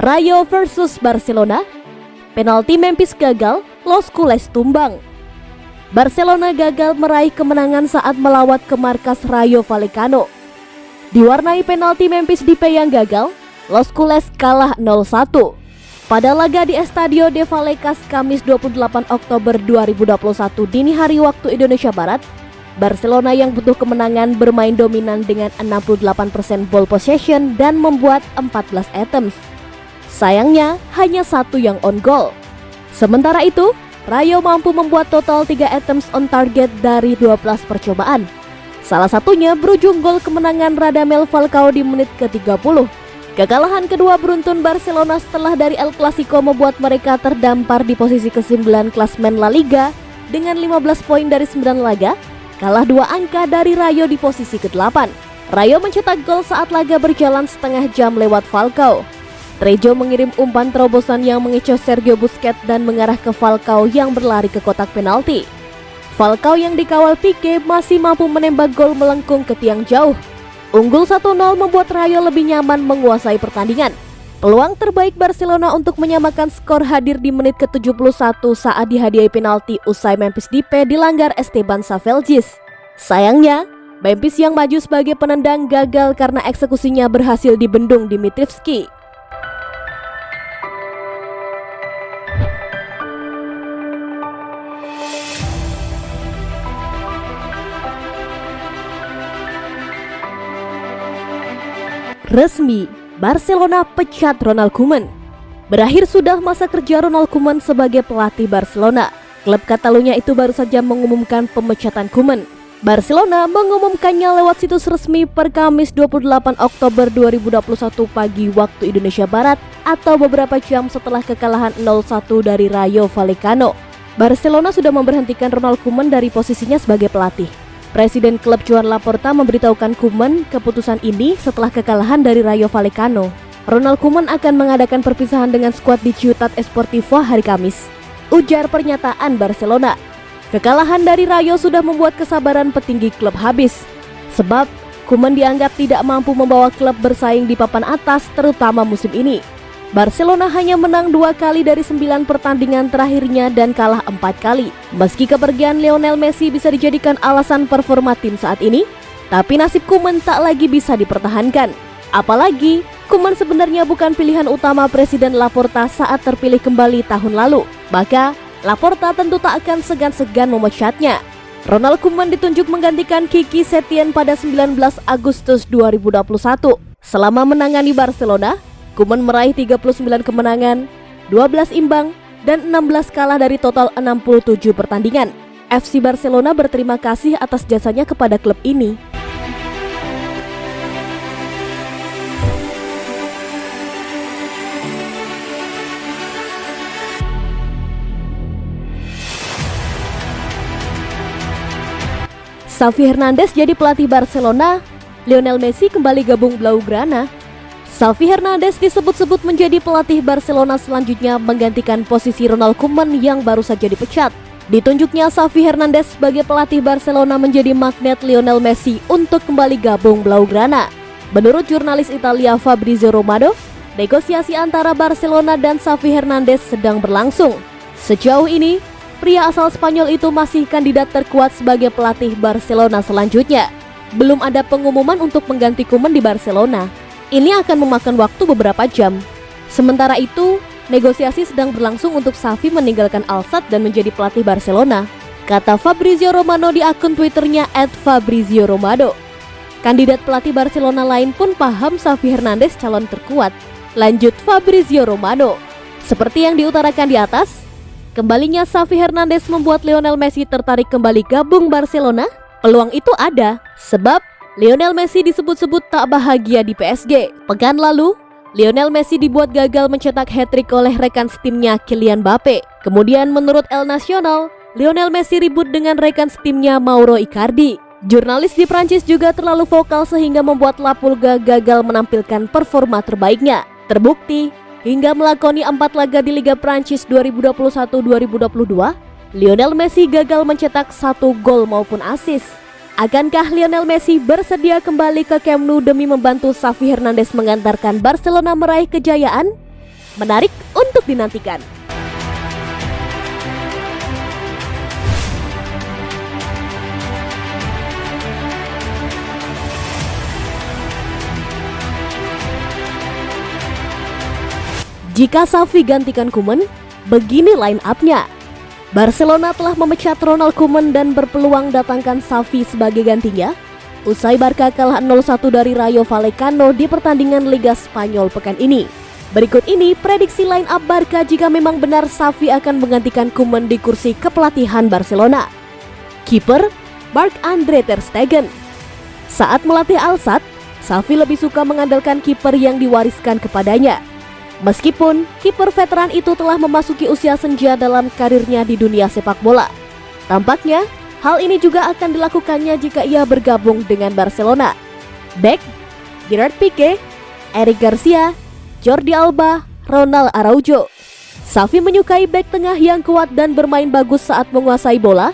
Rayo versus Barcelona, penalti Memphis gagal, Los Culés tumbang. Barcelona gagal meraih kemenangan saat melawat ke markas Rayo Vallecano. Diwarnai penalti Memphis Depay yang gagal, Los Culés kalah 0-1. Pada laga di Estadio de Vallecas Kamis 28 Oktober 2021 dini hari waktu Indonesia Barat, Barcelona yang butuh kemenangan bermain dominan dengan 68% ball possession dan membuat 14 attempts. Sayangnya hanya satu yang on goal. Sementara itu, Rayo mampu membuat total 3 attempts on target dari 12 percobaan. Salah satunya berujung gol kemenangan Radamel Falcao di menit ke-30. Kekalahan kedua beruntun Barcelona setelah dari El Clasico membuat mereka terdampar di posisi ke-9 klasmen La Liga dengan 15 poin dari 9 laga, kalah 2 angka dari Rayo di posisi ke-8. Rayo mencetak gol saat laga berjalan setengah jam lewat Falcao. Trejo mengirim umpan terobosan yang mengecoh Sergio Busquets dan mengarah ke Falcao yang berlari ke kotak penalti. Falcao yang dikawal Pique masih mampu menembak gol melengkung ke tiang jauh. Unggul 1-0 membuat Rayo lebih nyaman menguasai pertandingan. Peluang terbaik Barcelona untuk menyamakan skor hadir di menit ke-71 saat dihadiahi penalti usai Memphis Depay dilanggar Esteban Safeljis. Sayangnya, Memphis yang maju sebagai penendang gagal karena eksekusinya berhasil dibendung Dimitrievski. Resmi, Barcelona pecat Ronald Koeman. Berakhir sudah masa kerja Ronald Koeman sebagai pelatih Barcelona. Klub Catalunya itu baru saja mengumumkan pemecatan Koeman. Barcelona mengumumkannya lewat situs resmi per Kamis 28 Oktober 2021 pagi waktu Indonesia Barat atau beberapa jam setelah kekalahan 0-1 dari Rayo Vallecano. Barcelona sudah memberhentikan Ronald Koeman dari posisinya sebagai pelatih. Presiden klub Joan Laporta memberitahukan Koeman keputusan ini setelah kekalahan dari Rayo Vallecano. Ronald Koeman akan mengadakan perpisahan dengan skuad di Ciutat Esportivo hari Kamis, ujar pernyataan Barcelona. Kekalahan dari Rayo sudah membuat kesabaran petinggi klub habis, sebab Koeman dianggap tidak mampu membawa klub bersaing di papan atas terutama musim ini. Barcelona hanya menang 2 kali dari 9 pertandingan terakhirnya dan kalah 4 kali. Meski kepergian Lionel Messi bisa dijadikan alasan performa tim saat ini, tapi nasib Koeman tak lagi bisa dipertahankan. Apalagi, Koeman sebenarnya bukan pilihan utama Presiden Laporta saat terpilih kembali tahun lalu. Maka, Laporta tentu tak akan segan-segan memecatnya. Ronald Koeman ditunjuk menggantikan Quique Setién pada 19 Agustus 2021. Selama menangani Barcelona, Koeman meraih 39 kemenangan, 12 imbang, dan 16 kalah dari total 67 pertandingan. FC Barcelona berterima kasih atas jasanya kepada klub ini. Xavi Hernandez jadi pelatih Barcelona, Lionel Messi kembali gabung Blaugrana. Xavi Hernandez disebut-sebut menjadi pelatih Barcelona selanjutnya menggantikan posisi Ronald Koeman yang baru saja dipecat. Ditunjuknya Xavi Hernandez sebagai pelatih Barcelona menjadi magnet Lionel Messi untuk kembali gabung Blaugrana. Menurut jurnalis Italia Fabrizio Romano, negosiasi antara Barcelona dan Xavi Hernandez sedang berlangsung. Sejauh ini, pria asal Spanyol itu masih kandidat terkuat sebagai pelatih Barcelona selanjutnya. Belum ada pengumuman untuk mengganti Koeman di Barcelona. Ini akan memakan waktu beberapa jam. Sementara itu, negosiasi sedang berlangsung untuk Xavi meninggalkan Al-Sadd dan menjadi pelatih Barcelona, kata Fabrizio Romano di akun Twitternya @FabrizioRomano. Kandidat pelatih Barcelona lain pun paham Xavi Hernandez calon terkuat. Lanjut Fabrizio Romano. Seperti yang diutarakan di atas, kembalinya Xavi Hernandez membuat Lionel Messi tertarik kembali gabung Barcelona. Peluang itu ada, sebab Lionel Messi disebut-sebut tak bahagia di PSG. Pekan lalu, Lionel Messi dibuat gagal mencetak hat-trick oleh rekan setimnya Kylian Mbappe. Kemudian menurut El Nacional, Lionel Messi ribut dengan rekan setimnya Mauro Icardi. Jurnalis di Prancis juga terlalu vokal sehingga membuat La Pulga gagal menampilkan performa terbaiknya. Terbukti, hingga melakoni 4 laga di Liga Prancis 2021-2022, Lionel Messi gagal mencetak 1 gol maupun assist. Akankah Lionel Messi bersedia kembali ke Camp Nou demi membantu Xavi Hernandez mengantarkan Barcelona meraih kejayaan? Menarik untuk dinantikan. Jika Xavi gantikan Koeman, begini line up-nya. Barcelona telah memecat Ronald Koeman dan berpeluang datangkan Xavi sebagai gantinya. Usai Barca kalah 0-1 dari Rayo Vallecano di pertandingan Liga Spanyol pekan ini. Berikut ini prediksi line up Barca jika memang benar Xavi akan menggantikan Koeman di kursi kepelatihan Barcelona. Kiper Marc-Andre ter Stegen. Saat melatih Al-Sadd, Xavi lebih suka mengandalkan kiper yang diwariskan kepadanya. Meskipun kiper veteran itu telah memasuki usia senja dalam karirnya di dunia sepak bola. Tampaknya hal ini juga akan dilakukannya jika ia bergabung dengan Barcelona. Back, Gerard Pique, Eric Garcia, Jordi Alba, Ronald Araujo. Xavi menyukai back tengah yang kuat dan bermain bagus saat menguasai bola,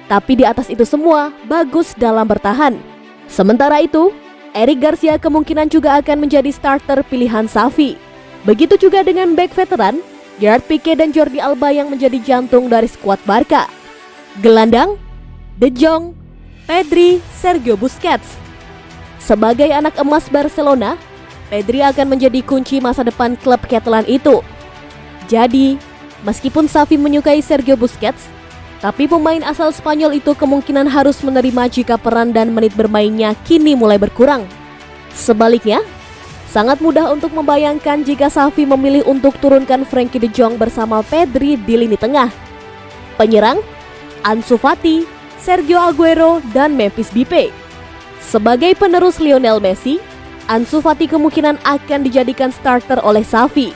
tapi di atas itu semua bagus dalam bertahan. Sementara itu, Eric Garcia kemungkinan juga akan menjadi starter pilihan Xavi. Begitu juga dengan back veteran, Gerard Pique dan Jordi Alba yang menjadi jantung dari skuad Barca. Gelandang, De Jong, Pedri, Sergio Busquets. Sebagai anak emas Barcelona, Pedri akan menjadi kunci masa depan klub Catalan itu. Jadi, meskipun Xavi menyukai Sergio Busquets, tapi pemain asal Spanyol itu kemungkinan harus menerima jika peran dan menit bermainnya kini mulai berkurang. Sebaliknya, sangat mudah untuk membayangkan jika Xavi memilih untuk turunkan Frenkie de Jong bersama Pedri di lini tengah. Penyerang, Ansu Fati, Sergio Aguero, dan Memphis Depay. Sebagai penerus Lionel Messi, Ansu Fati kemungkinan akan dijadikan starter oleh Xavi.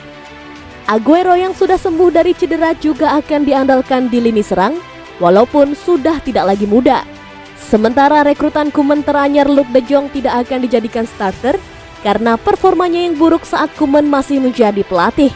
Aguero yang sudah sembuh dari cedera juga akan diandalkan di lini serang, walaupun sudah tidak lagi muda. Sementara rekrutan Koeman teranyar Luuk de Jong tidak akan dijadikan starter, karena performanya yang buruk saat Koeman masih menjadi pelatih.